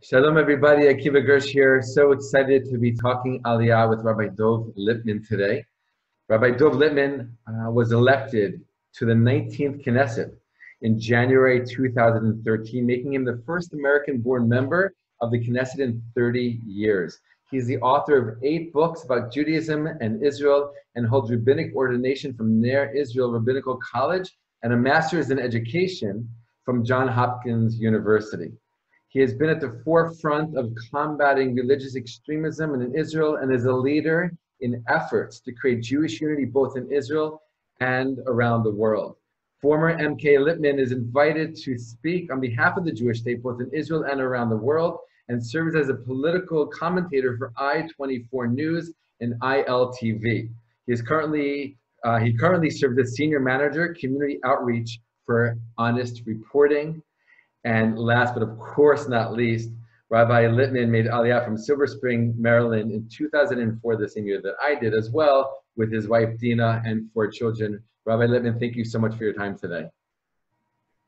Shalom, everybody. Akiva Gersh here. So excited to be talking Aliyah with Rabbi Dov Lipman today. Rabbi Dov Lipman was elected to the 19th Knesset in January 2013, making him the first American-born member of the Knesset in 30 years. He's the author of 8 books about Judaism and Israel and holds rabbinic ordination from Ner Israel Rabbinical College and a master's in education from Johns Hopkins University. He has been at the forefront of combating religious extremism in Israel and is a leader in efforts to create Jewish unity both in Israel and around the world. Former MK Lipman is invited to speak on behalf of the Jewish state both in Israel and around the world and serves as a political commentator for I-24 News and ILTV. He currently serves as Senior Manager, Community Outreach for Honest Reporting. And last, but of course not least, Rabbi Lipman made Aliyah from Silver Spring, Maryland in 2004, the same year that I did as well, with his wife Dina and 4 children. Rabbi Lipman, thank you so much for your time today.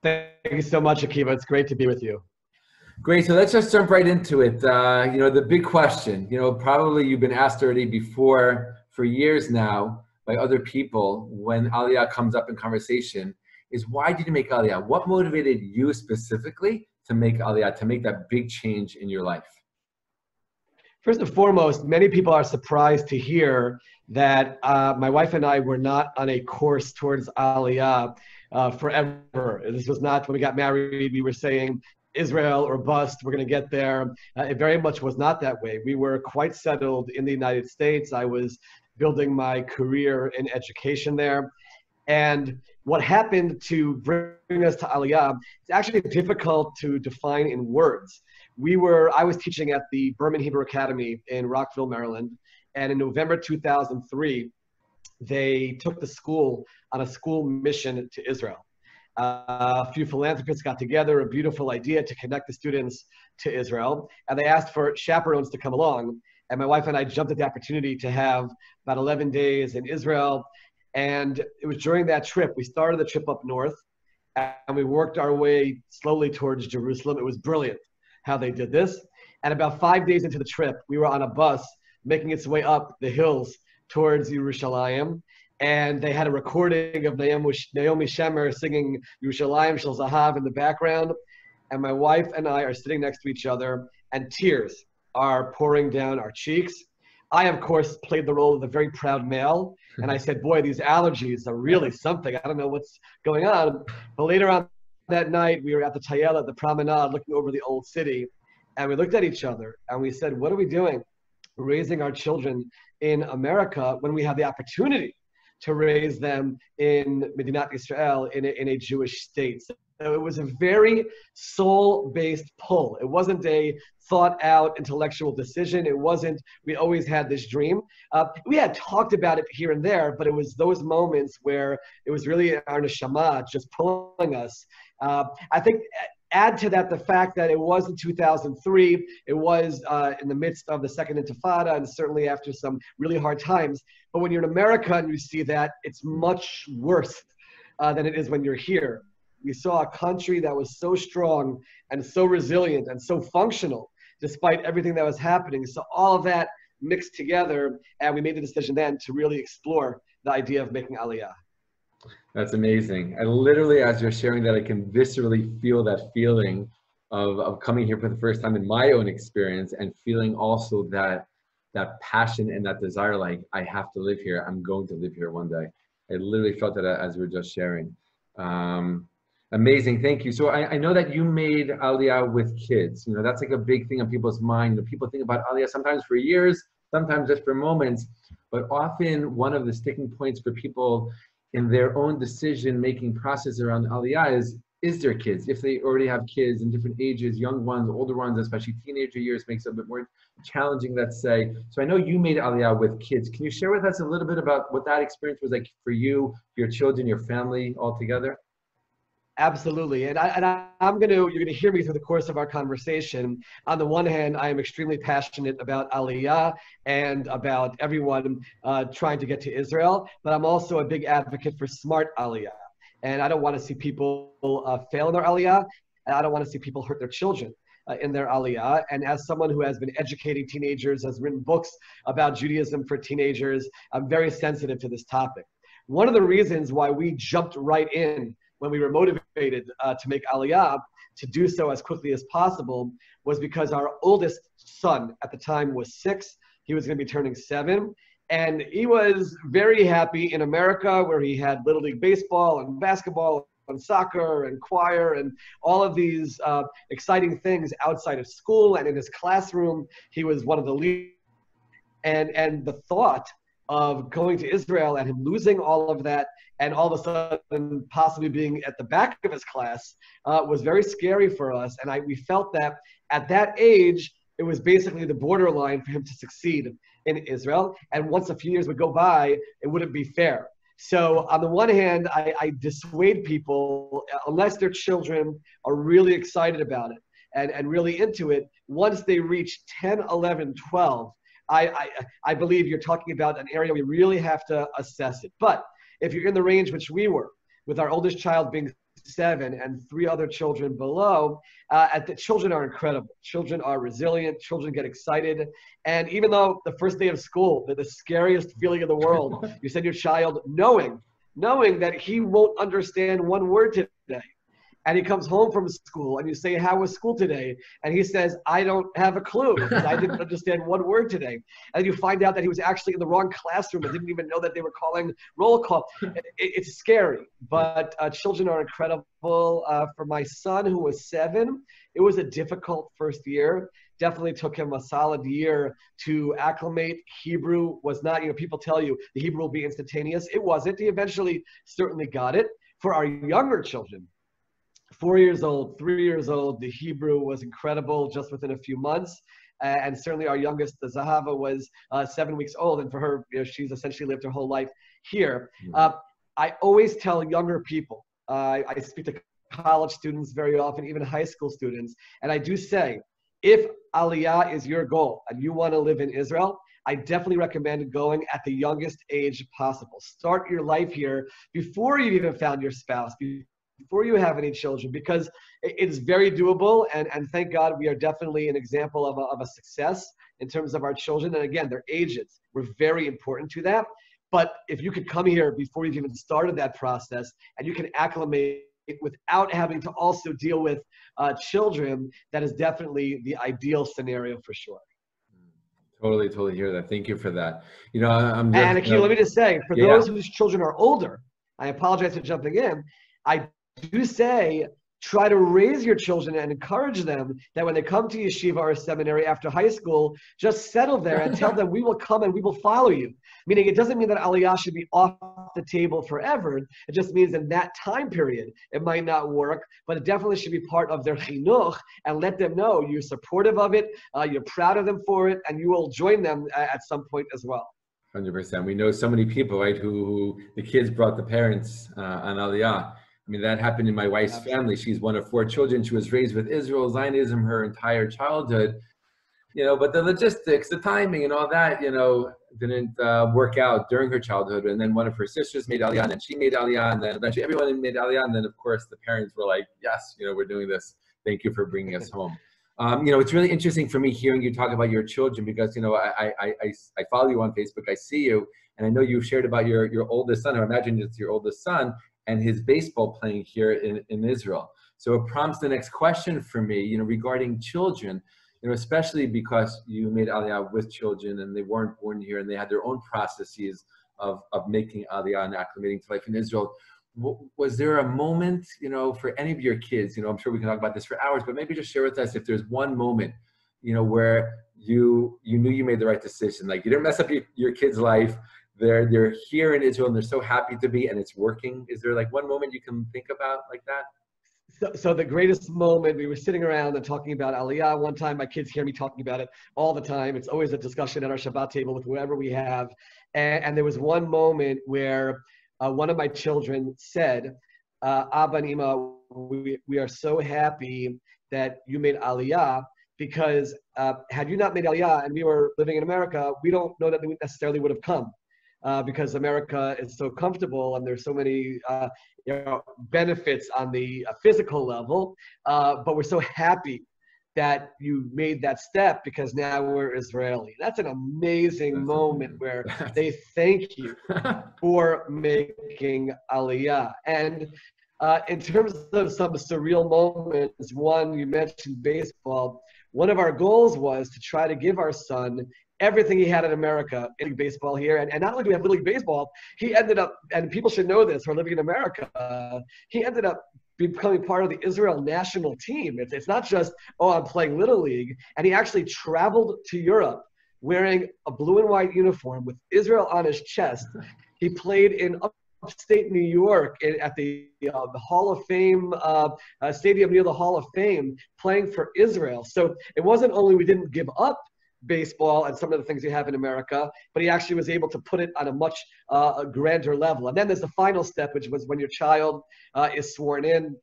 Thank you so much, Akiva. It's great to be with you. Great, so let's just jump right into it. The big question, probably you've been asked already before for years now by other people when Aliyah comes up in conversation, is why did you make Aliyah? What motivated you specifically to make Aliyah, to make that big change in your life? First and foremost, many people are surprised to hear that my wife and I were not on a course towards Aliyah forever. This was not when we got married, we were saying Israel or bust, we're going to get there. It very much was not that way. We were quite settled in the United States. I was building my career in education there. And what happened to bring us to Aliyah, it's actually difficult to define in words. I was teaching at the Berman Hebrew Academy in Rockville, Maryland. And in November 2003, they took the school on a school mission to Israel. A few philanthropists got together, a beautiful idea to connect the students to Israel. And they asked for chaperones to come along. And my wife and I jumped at the opportunity to have about 11 days in Israel. And it was during that trip, we started the trip up north and we worked our way slowly towards Jerusalem. It was brilliant how they did this. And about 5 days into the trip, we were on a bus making its way up the hills towards Yerushalayim. And they had a recording of Naomi Shemer singing Yerushalayim Shel Zahav in the background. And my wife and I are sitting next to each other and tears are pouring down our cheeks. I, of course, played the role of the very proud male. And I said, boy, these allergies are really something. I don't know what's going on. But later on that night, we were at the Tayela, the promenade, looking over the old city. And we looked at each other and we said, what are we doing? Raising our children in America when we have the opportunity to raise them in Medinat Israel, in a Jewish state. So it was a very soul-based pull. It wasn't a thought-out intellectual decision. It wasn't, we always had this dream. We had talked about it here and there, but it was those moments where it was really our neshama just pulling us. I think add to that the fact that it was in 2003, it was in the midst of the Second Intifada and certainly after some really hard times. But when you're in America and you see that, it's much worse than it is when you're here. We saw a country that was so strong and so resilient and so functional despite everything that was happening. So all of that mixed together, and we made the decision then to really explore the idea of making Aliyah. That's amazing. I literally, as you're sharing that, I can viscerally feel that feeling of coming here for the first time in my own experience and feeling also that passion and that desire, like, I have to live here. I'm going to live here one day. I literally felt that as we were just sharing. Amazing, thank you. So I know that you made Aliyah with kids. That's like a big thing on people's mind. People think about Aliyah sometimes for years, sometimes just for moments, but often one of the sticking points for people in their own decision-making process around Aliyah is their kids. If they already have kids in different ages, young ones, older ones, especially teenager years makes it a bit more challenging, let's say. So I know you made Aliyah with kids. Can you share with us a little bit about what that experience was like for you, your children, your family all together? Absolutely. And you're going to hear me through the course of our conversation. On the one hand, I am extremely passionate about Aliyah and about everyone trying to get to Israel, but I'm also a big advocate for smart Aliyah. And I don't want to see people fail in their Aliyah, and I don't want to see people hurt their children. in their Aliyah. And as someone who has been educating teenagers, has written books about Judaism for teenagers, I'm very sensitive to this topic. One of the reasons why we jumped right in when we were motivated to make Aliyah, to do so as quickly as possible, was because our oldest son at the time was 6. He was going to be turning 7. And he was very happy in America, where he had Little League baseball and basketball and soccer and choir and all of these exciting things outside of school and in his classroom. He was one of the leaders. And the thought of going to Israel and him losing all of that and all of a sudden possibly being at the back of his class was very scary for us. And we felt that at that age, it was basically the borderline for him to succeed in Israel. And once a few years would go by, it wouldn't be fair. So on the one hand, I dissuade people, unless their children are really excited about it and really into it, once they reach 10, 11, 12, I believe you're talking about an area we really have to assess it. But if you're in the range which we were, with our oldest child being 7 and 3 other children below, the children are incredible. Children are resilient. Children get excited. And even though the first day of school, the scariest feeling in the world, you send your child knowing that he won't understand one word today. And he comes home from school and you say, how was school today? And he says, I don't have a clue because I didn't understand one word today. And you find out that he was actually in the wrong classroom and didn't even know that they were calling roll call. It's scary, but children are incredible. For my son, who was 7, it was a difficult first year. Definitely took him a solid year to acclimate. Hebrew was not, people tell you the Hebrew will be instantaneous. It wasn't. He eventually certainly got it. For our younger children, 4 years old, 3 years old, the Hebrew was incredible just within a few months. And certainly our youngest, the Zahava, was 7 weeks old. And for her, she's essentially lived her whole life here. I always tell younger people, I speak to college students very often, even high school students. And I do say, if Aliyah is your goal and you want to live in Israel, I definitely recommend going at the youngest age possible. Start your life here before you've even found your spouse, before you have any children, because it's very doable. And thank God we are definitely an example of a success in terms of our children. And again, their ages were very important to that. But if you could come here before you've even started that process and you can acclimate without having to also deal with children, that is definitely the ideal scenario for sure. Totally hear that. Thank you for that. I'm just, and Akil, let me just say, for those whose children are older, I apologize for jumping in. I do say, try to raise your children and encourage them that when they come to yeshiva or seminary after high school, just settle there and tell them we will come and we will follow you. Meaning it doesn't mean that Aliyah should be off the table forever. It just means in that time period, it might not work, but it definitely should be part of their chinuch, and let them know you're supportive of it, you're proud of them for it, and you will join them at some point as well. 100%. We know so many people, right, who the kids brought the parents on Aliyah. I mean, that happened in my wife's family. She's one of 4 children. She was raised with Israel, Zionism, her entire childhood. But the logistics, the timing and all that, didn't work out during her childhood. And then one of her sisters made Aliyah, and then she made Aliyah, and then eventually everyone made Aliyah. And then, of course, the parents were like, yes, we're doing this. Thank you for bringing us home. It's really interesting for me hearing you talk about your children because, I follow you on Facebook. I see you, and I know you shared about your oldest son. I imagine it's your oldest son and his baseball playing here in Israel. So it prompts the next question for me, regarding children, especially because you made Aliyah with children and they weren't born here and they had their own processes of making Aliyah and acclimating to life in Israel. Was there a moment, for any of your kids, I'm sure we can talk about this for hours, but maybe just share with us if there's one moment, where you knew you made the right decision, like you didn't mess up your kid's life. They're here in Israel and they're so happy to be, and it's working. Is there like one moment you can think about like that? So the greatest moment, we were sitting around and talking about Aliyah one time. My kids hear me talking about it all the time. It's always a discussion at our Shabbat table with whoever we have. And there was one moment where one of my children said, Abba and Ima, we are so happy that you made Aliyah, because had you not made Aliyah and we were living in America, we don't know that we necessarily would have come. Because America is so comfortable and there's so many benefits on the physical level, but we're so happy that you made that step because now we're Israeli. That's an amazing moment where they thank you for making Aliyah. And in terms of some surreal moments, one, you mentioned baseball. One of our goals was to try to give our son everything he had in America in baseball here. And not only do we have Little League Baseball, he ended up, and people should know this who are living in America, he ended up becoming part of the Israel national team. It's not just, oh, I'm playing Little League. And he actually traveled to Europe wearing a blue and white uniform with Israel on his chest. He played in upstate New York at the Hall of Fame, stadium near the Hall of Fame, playing for Israel. So it wasn't only we didn't give up baseball and some of the things you have in America, but he actually was able to put it on a much grander level. And then there's the final step, which was when your child is sworn in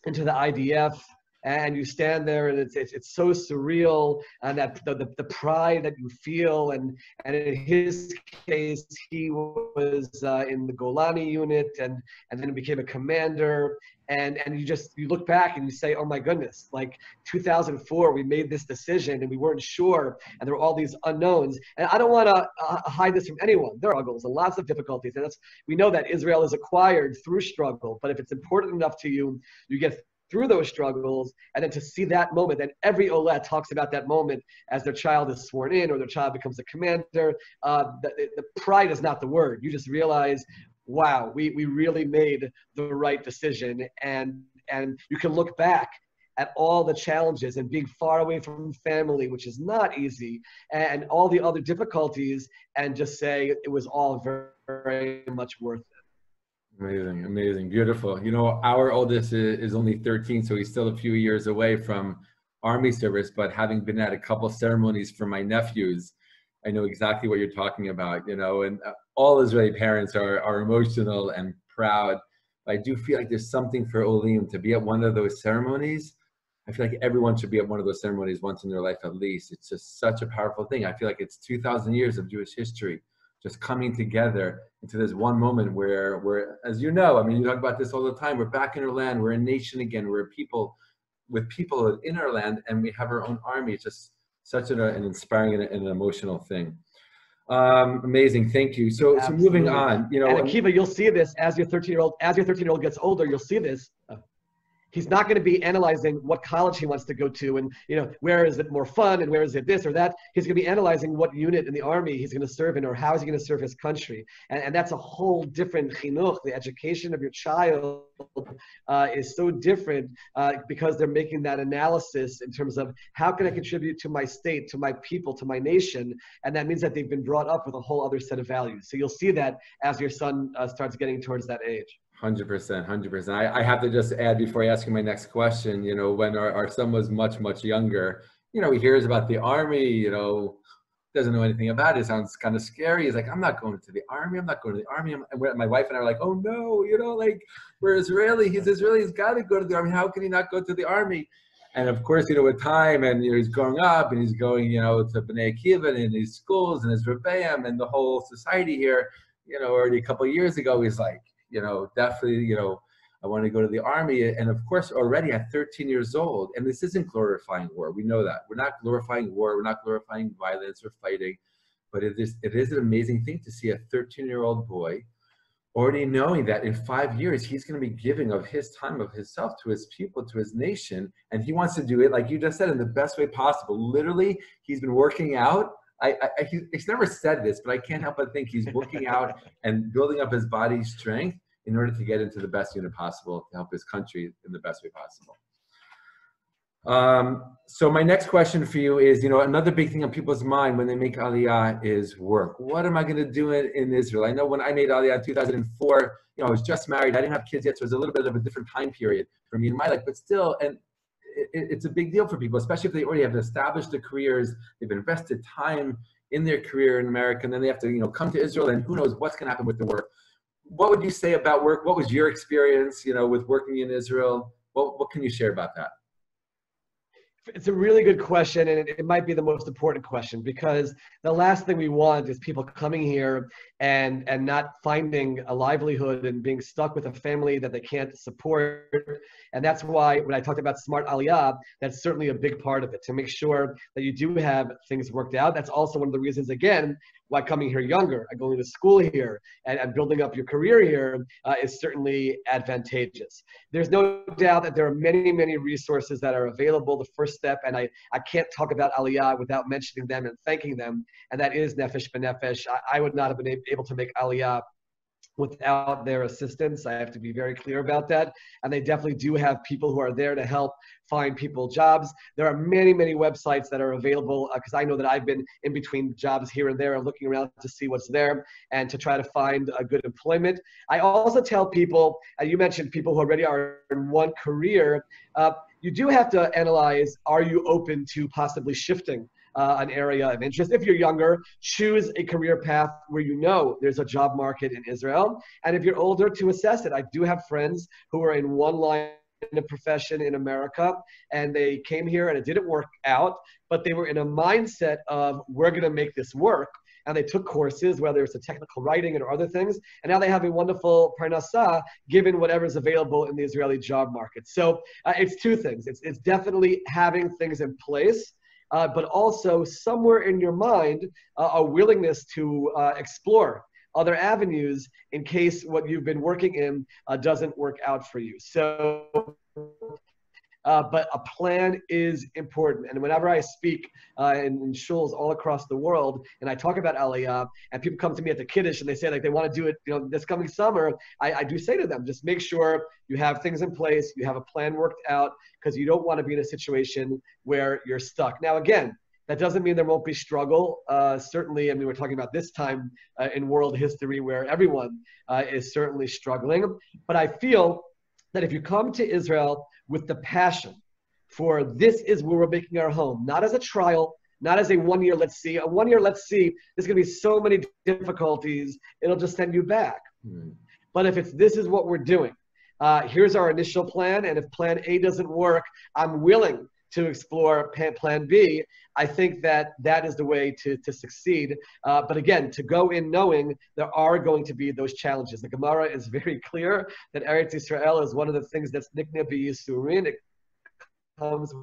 into the IDF, and you stand there, and it's so surreal, and that the pride that you feel, and in his case, he was in the Golani unit, and then became a commander, and you look back and you say, oh my goodness, like 2004, we made this decision and we weren't sure, and there were all these unknowns, and I don't want to hide this from anyone. There are struggles and lots of difficulties, and we know that Israel is acquired through struggle, but if it's important enough to you, you get through those struggles, and then to see that moment, and every Olet talks about that moment as their child is sworn in or their child becomes a commander. The pride is not the word. You just realize, wow, we really made the right decision, and you can look back at all the challenges and being far away from family, which is not easy, and all the other difficulties, and just say it was all very, very much worth it. Amazing, amazing, beautiful. You know, our oldest is only 13, so he's still a few years away from Army service, but having been at a couple ceremonies for my nephews, I know exactly what you're talking about, you know, and all Israeli parents are emotional and proud. But I do feel like there's something for Olim to be at one of those ceremonies. I feel like everyone should be at one of those ceremonies once in their life at least. It's just such a powerful thing. I feel like it's 2,000 years of Jewish history just coming together into this one moment where, as you know, I mean, you talk about this all the time, we're back in our land, we're a nation again, we're people with people in our land, and we have our own army. It's just such an inspiring and an emotional thing. Amazing, thank you. So moving on, you know. And Akiva, you'll see this as your 13-year-old gets older, you'll see this. He's not going to be analyzing what college he wants to go to, and where is it more fun, and where is it this or that. He's going to be analyzing what unit in the army he's going to serve in, or how is he going to serve his country. And that's a whole different chinuch. The education of your child is so different because they're making that analysis in terms of how can I contribute to my state, to my people, to my nation, and that means that they've been brought up with a whole other set of values. So you'll see that as your son starts getting towards that age. 100%, 100%. I have to just add before I ask you my next question, when our son was much, much younger, he hears about the army, doesn't know anything about it. It sounds kind of scary. He's like, I'm not going to the army. I'm not going to the army. And my wife and I are like, oh no, like we're Israeli. He's Israeli. He's got to go to the army. How can he not go to the army? And of course, with time and he's growing up and he's going, to Bnei Akiva and in these schools and his Rebbeim and the whole society here, already a couple of years ago, he's like, definitely, I want to go to the army. And of course, already at 13 years old, and this isn't glorifying war. We know that. We're not glorifying war. We're not glorifying violence or fighting. But it is an amazing thing to see a 13-year-old boy already knowing that in 5 years, he's going to be giving of his time, of himself to his people, to his nation. And he wants to do it, like you just said, in the best way possible. Literally, he's been working out. He's never said this, but I can't help but think he's working out and building up his body's strength in order to get into the best unit possible to help his country in the best way possible. So my next question for you is, another big thing on people's mind when they make Aliyah is work. What am I going to do in Israel? I know when I made Aliyah in 2004, I was just married. I didn't have kids yet, so it was a little bit of a different time period for me in my life, but still, and it's a big deal for people, especially if they already have established their careers, they've invested time in their career in America, and then they have to, come to Israel, and who knows what's going to happen with the work. What would you say about work? What was your experience, with working in Israel? What can you share about that? It's a really good question, and it might be the most important question, because the last thing we want is people coming here and not finding a livelihood and being stuck with a family that they can't support. And that's why when I talked about smart Aliyah, that's certainly a big part of it, to make sure that you do have things worked out. That's also one of the reasons, again, why coming here younger and going to school here and building up your career here is certainly advantageous. There's no doubt that there are many, many resources that are available. The first step, and I can't talk about Aliyah without mentioning them and thanking them, and that is Nefesh B'Nefesh. I would not have been able to make Aliyah without their assistance. I have to be very clear about that. And they definitely do have people who are there to help find people jobs. There are many, many websites that are available, because I know that I've been in between jobs here and there and looking around to see what's there and to try to find a good employment. I also tell people, you mentioned people who already are in one career, you do have to analyze, are you open to possibly shifting an area of interest? If you're younger, choose a career path where you know there's a job market in Israel. And if you're older, to assess it. I do have friends who are in one line of profession in America, and they came here and it didn't work out, but they were in a mindset of, we're going to make this work. And they took courses, whether it's a technical writing or other things, and now they have a wonderful parnassah given whatever's available in the Israeli job market. So it's two things. It's definitely having things in place, but also somewhere in your mind, a willingness to explore other avenues in case what you've been working in doesn't work out for you. So, but a plan is important. And whenever I speak in shuls all across the world, and I talk about Aliyah, and people come to me at the Kiddush and they say like they want to do it, this coming summer, I do say to them, just make sure you have things in place, you have a plan worked out, because you don't want to be in a situation where you're stuck. Now, again, that doesn't mean there won't be struggle. Certainly, I mean, we're talking about this time in world history where everyone is certainly struggling. But I feel that if you come to Israel with the passion for this is where we're making our home, not as a trial, not as a 1 year, let's see. A 1 year, let's see, there's going to be so many difficulties, it'll just send you back. But if it's this is what we're doing, here's our initial plan, and if plan A doesn't work, I'm willing to explore plan B. I think that that is the way to succeed. But again, to go in knowing there are going to be those challenges. The Gemara is very clear that Eretz Yisrael is one of the things that's nikna b'yisurin. It comes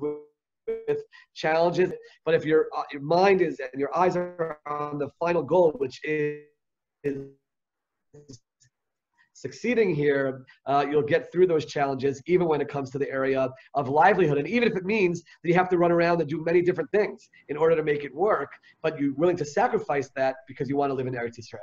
with challenges. But if your mind is and your eyes are on the final goal, which is succeeding here, you'll get through those challenges, even when it comes to the area of livelihood. And even if it means that you have to run around and do many different things in order to make it work, but you're willing to sacrifice that because you want to live in Eretz Yisrael.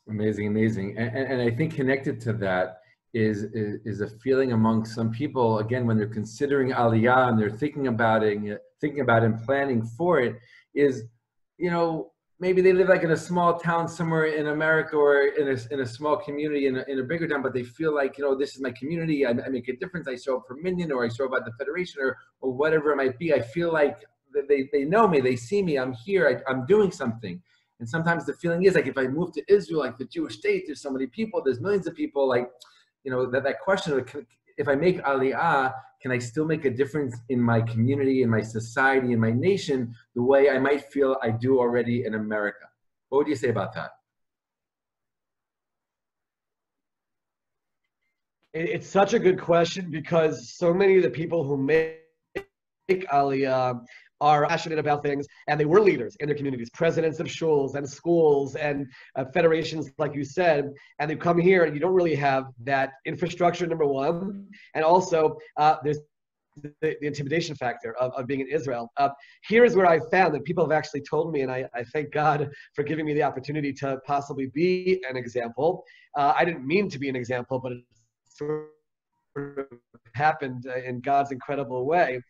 Amazing, amazing. And I think connected to that is a feeling among some people, again, when they're considering Aliyah and they're thinking about it and planning for it, is, maybe they live like in a small town somewhere in America or in a small community in a bigger town, but they feel like, this is my community. I make a difference. I show up for Minyan, or I show up at the Federation, or whatever it might be. I feel like they know me, they see me, I'm here, I'm doing something. And sometimes the feeling is like, if I move to Israel, like the Jewish state, there's so many people, there's millions of people, like, that question of, if I make Aliyah, can I still make a difference in my community, in my society, in my nation, the way I might feel I do already in America? What would you say about that? It's such a good question, because so many of the people who make Aliyah are passionate about things, and they were leaders in their communities, presidents of shuls and schools and federations, like you said, and they come here and you don't really have that infrastructure, number one, and also there's the intimidation factor of being in Israel. Here's where I found that people have actually told me, and I thank God for giving me the opportunity to possibly be an example. I didn't mean to be an example, but it sort of happened in God's incredible way.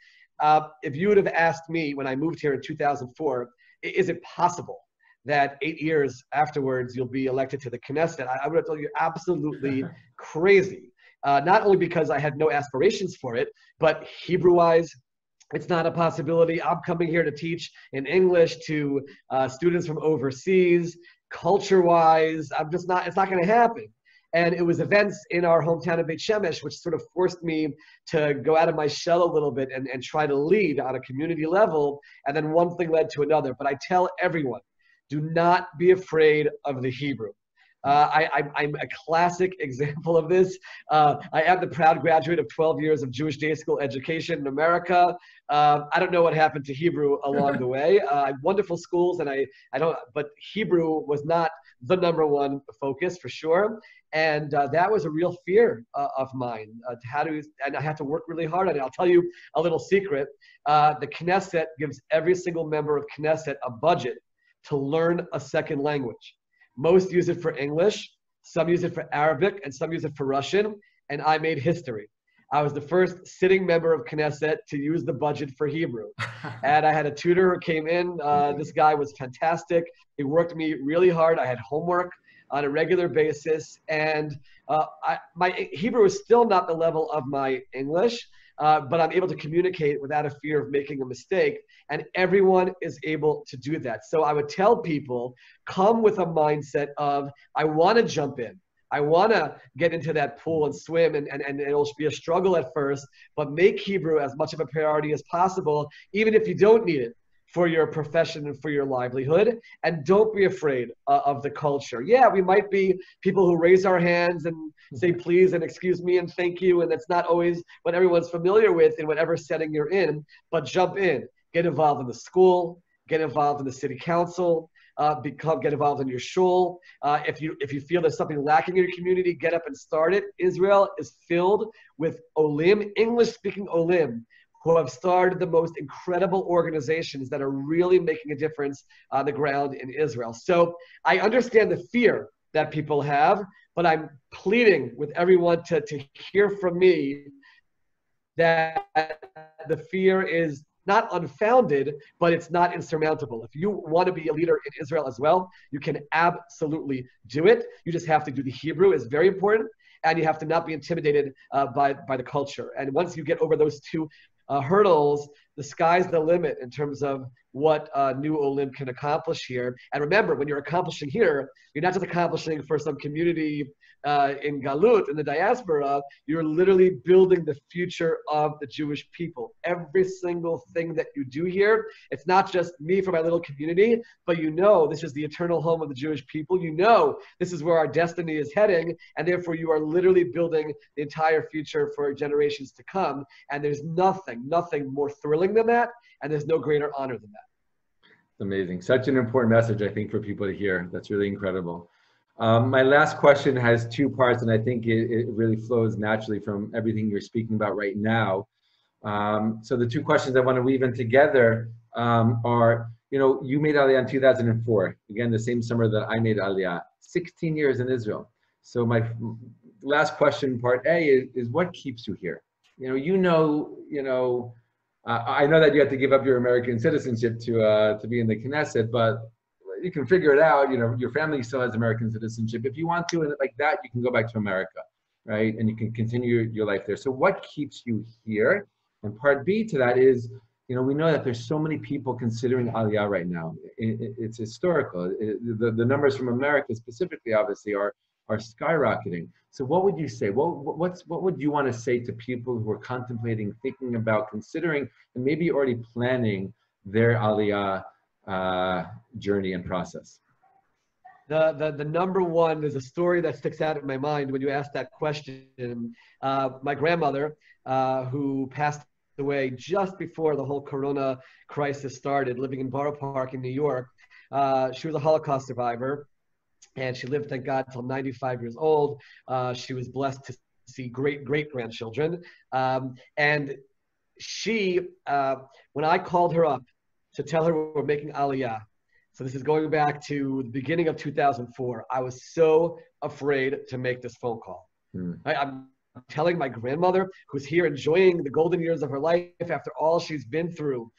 If you would have asked me when I moved here in 2004, is it possible that 8 years afterwards you'll be elected to the Knesset, I would have told you absolutely crazy. Not only because I had no aspirations for it, but Hebrew-wise, it's not a possibility. I'm coming here to teach in English to students from overseas. Culture-wise, it's not going to happen. And it was events in our hometown of Beit Shemesh, which sort of forced me to go out of my shell a little bit and try to lead on a community level. And then one thing led to another. But I tell everyone, do not be afraid of the Hebrew. I'm a classic example of this. I am the proud graduate of 12 years of Jewish day school education in America. I don't know what happened to Hebrew along the way. I have wonderful schools, and I don't. But Hebrew was not the number one focus for sure, and that was a real fear of mine. And I had to work really hard on it. I'll tell you a little secret. The Knesset gives every single member of Knesset a budget to learn a second language. Most use it for English, some use it for Arabic, and some use it for Russian, and I made history. I was the first sitting member of Knesset to use the budget for Hebrew. And I had a tutor who came in. This guy was fantastic. He worked me really hard. I had homework on a regular basis, and my Hebrew is still not the level of my English, but I'm able to communicate without a fear of making a mistake, and everyone is able to do that. So I would tell people, come with a mindset of, I want to jump in. I want to get into that pool and swim, and it'll be a struggle at first, but make Hebrew as much of a priority as possible, even if you don't need it for your profession and for your livelihood. And don't be afraid of the culture. Yeah, we might be people who raise our hands and say please and excuse me and thank you, and that's not always what everyone's familiar with in whatever setting you're in, but jump in. Get involved in the school, get involved in the city council, get involved in your shul. If you feel there's something lacking in your community, get up and start it. Israel is filled with Olim, English-speaking Olim, who have started the most incredible organizations that are really making a difference on the ground in Israel. So I understand the fear that people have, but I'm pleading with everyone to hear from me that the fear is not unfounded, but it's not insurmountable. If you want to be a leader in Israel as well, you can absolutely do it. You just have to do the Hebrew, is very important, and you have to not be intimidated by the culture. And once you get over those two hurdles, the sky's the limit in terms of what New Olim can accomplish here. And remember, when you're accomplishing here, you're not just accomplishing for some community in Galut, in the diaspora, you're literally building the future of the Jewish people. Every single thing that you do here, it's not just me for my little community, but you know this is the eternal home of the Jewish people. You know this is where our destiny is heading, and therefore you are literally building the entire future for generations to come. And there's nothing more thrilling than that, and there's no greater honor than that. It's amazing. Such an important message, I think, for people to hear. That's really incredible. My last question has two parts, and I think it really flows naturally from everything you're speaking about right now. So the two questions I want to weave in together are, you made Aliyah in 2004, again, the same summer that I made Aliyah, 16 years in Israel. So my last question, part A, is what keeps you here? I know that you have to give up your American citizenship to be in the Knesset, but you can figure it out. Your family still has American citizenship. If you want to, and like that, you can go back to America, right? And you can continue your life there. So what keeps you here? And part B to that is, we know that there's so many people considering Aliyah right now. It's historical. The numbers from America specifically, obviously, are skyrocketing. So what would you say? What would you want to say to people who are contemplating, thinking about, considering, and maybe already planning their Aliyah journey and process? The number one, there's a story that sticks out in my mind when you ask that question. My grandmother, who passed away just before the whole Corona crisis started, living in Borough Park in New York, she was a Holocaust survivor. And she lived, thank God, until 95 years old. She was blessed to see great-grandchildren. And she, when I called her up to tell her we're making Aliyah, so this is going back to the beginning of 2004, I was so afraid to make this phone call. I'm telling my grandmother, who's here enjoying the golden years of her life after all she's been through.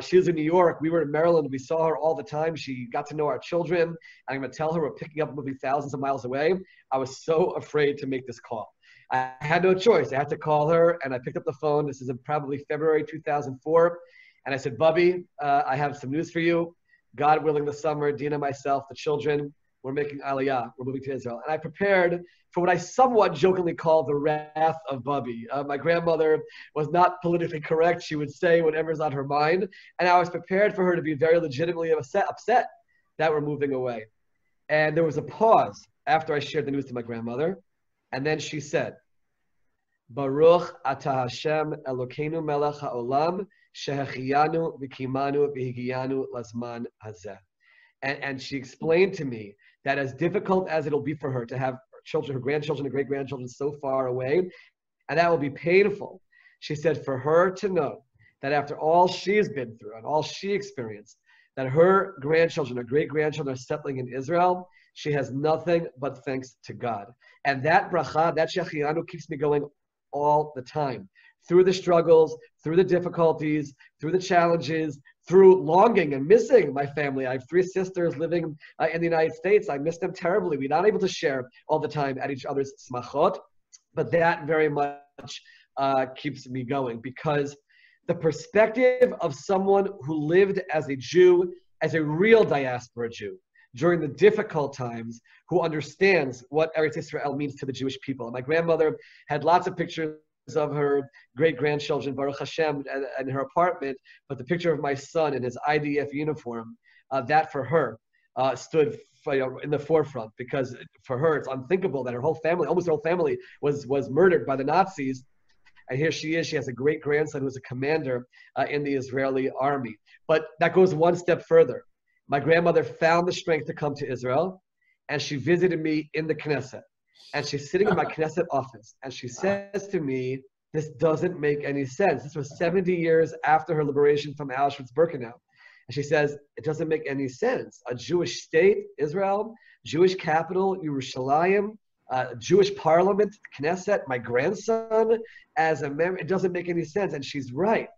She was in New York. We were in Maryland. We saw her all the time. She got to know our children. I'm going to tell her we're picking up a movie thousands of miles away. I was so afraid to make this call. I had no choice. I had to call her, and I picked up the phone. This is in probably February 2004. And I said, Bubby, I have some news for you. God willing, this summer, Dina, myself, the children, we're making Aliyah, we're moving to Israel. And I prepared for what I somewhat jokingly call the wrath of Bubby. My grandmother was not politically correct. She would say whatever's on her mind. And I was prepared for her to be very legitimately upset that we're moving away. And there was a pause after I shared the news to my grandmother. And then she said, Baruch atah Hashem Elokeinu melech haolam shehechiyanu v'kimanu v'higiyanu lazman hazeh. And she explained to me that as difficult as it'll be for her to have children, her grandchildren and great-grandchildren so far away, and that will be painful. She said for her to know that after all she's been through and all she experienced, that her grandchildren or great-grandchildren are settling in Israel, she has nothing but thanks to God. And that bracha, that shehechiyanu keeps me going all the time. Through the struggles, through the difficulties, through the challenges, through longing and missing my family. I have 3 sisters living in the United States. I miss them terribly. We're not able to share all the time at each other's smachot, but that very much keeps me going, because the perspective of someone who lived as a Jew, as a real diaspora Jew, during the difficult times, who understands what Eretz Israel means to the Jewish people. And my grandmother had lots of pictures of her great-grandchildren, Baruch Hashem, and her apartment, but the picture of my son in his IDF uniform, that for her stood in the forefront, because for her it's unthinkable that her whole family, almost her whole family, was murdered by the Nazis. And here she is, she has a great-grandson who's a commander in the Israeli army. But that goes one step further. My grandmother found the strength to come to Israel, and she visited me in the Knesset. And she's sitting in my Knesset office, and she says to me, this doesn't make any sense. This was 70 years after her liberation from Auschwitz-Birkenau. And she says, it doesn't make any sense. A Jewish state, Israel, Jewish capital, Yerushalayim, Jewish parliament, Knesset, my grandson as a member, it doesn't make any sense. And she's right.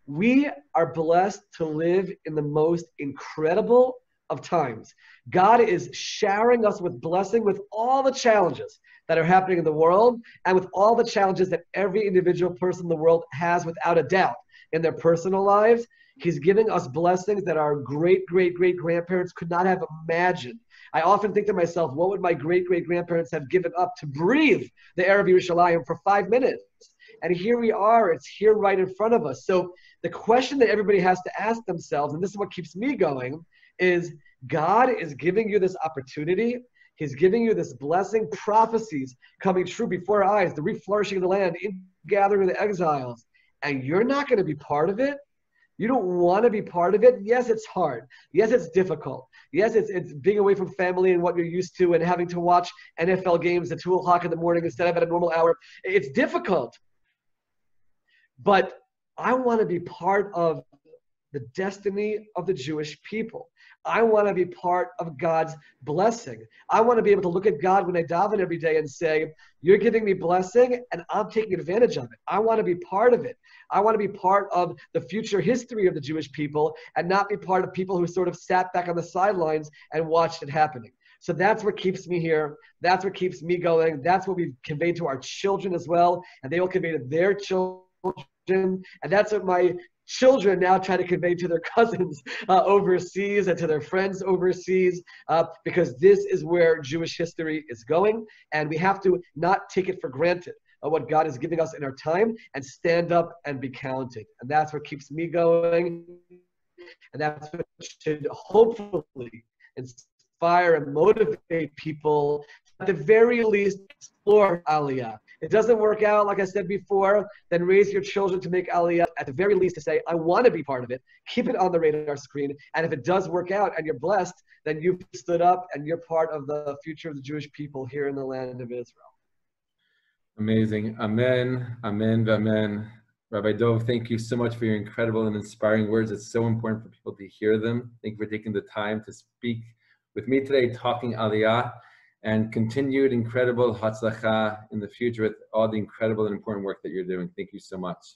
We are blessed to live in the most incredible of times. God is showering us with blessing with all the challenges that are happening in the world, and with all the challenges that every individual person in the world has without a doubt in their personal lives. He's giving us blessings that our great-great-great-grandparents could not have imagined. I often think to myself, what would my great-great-grandparents have given up to breathe the air of Yerushalayim for 5 minutes? And here we are, it's here right in front of us. So the question that everybody has to ask themselves, and this is what keeps me going, is God is giving you this opportunity. He's giving you this blessing, prophecies coming true before our eyes, the reflourishing of the land, gathering of the exiles, and you're not going to be part of it. You don't want to be part of it. Yes, it's hard. Yes, it's difficult. Yes, it's being away from family and what you're used to and having to watch NFL games at 2 o'clock in the morning instead of at a normal hour. It's difficult. But I want to be part of the destiny of the Jewish people. I want to be part of God's blessing. I want to be able to look at God when I daven every day and say, you're giving me blessing and I'm taking advantage of it. I want to be part of it. I want to be part of the future history of the Jewish people and not be part of people who sort of sat back on the sidelines and watched it happening. So that's what keeps me here. That's what keeps me going. That's what we've conveyed to our children as well. And they will convey to their children. And that's what my children now try to convey to their cousins overseas and to their friends overseas, because this is where Jewish history is going. And we have to not take it for granted of what God is giving us in our time and stand up and be counted. And that's what keeps me going. And that's what should hopefully inspire and motivate people to, at the very least, explore Aliyah. It doesn't work out, like I said before, then raise your children to make Aliyah, at the very least to say, I want to be part of it. Keep it on the radar screen. And if it does work out and you're blessed, then you've stood up and you're part of the future of the Jewish people here in the land of Israel. Amazing. Amen. Amen. Amen. Rabbi Dov, thank you so much for your incredible and inspiring words. It's so important for people to hear them. Thank you for taking the time to speak with me today, talking Aliyah, and continued incredible hatzlacha in the future with all the incredible and important work that you're doing. Thank you so much.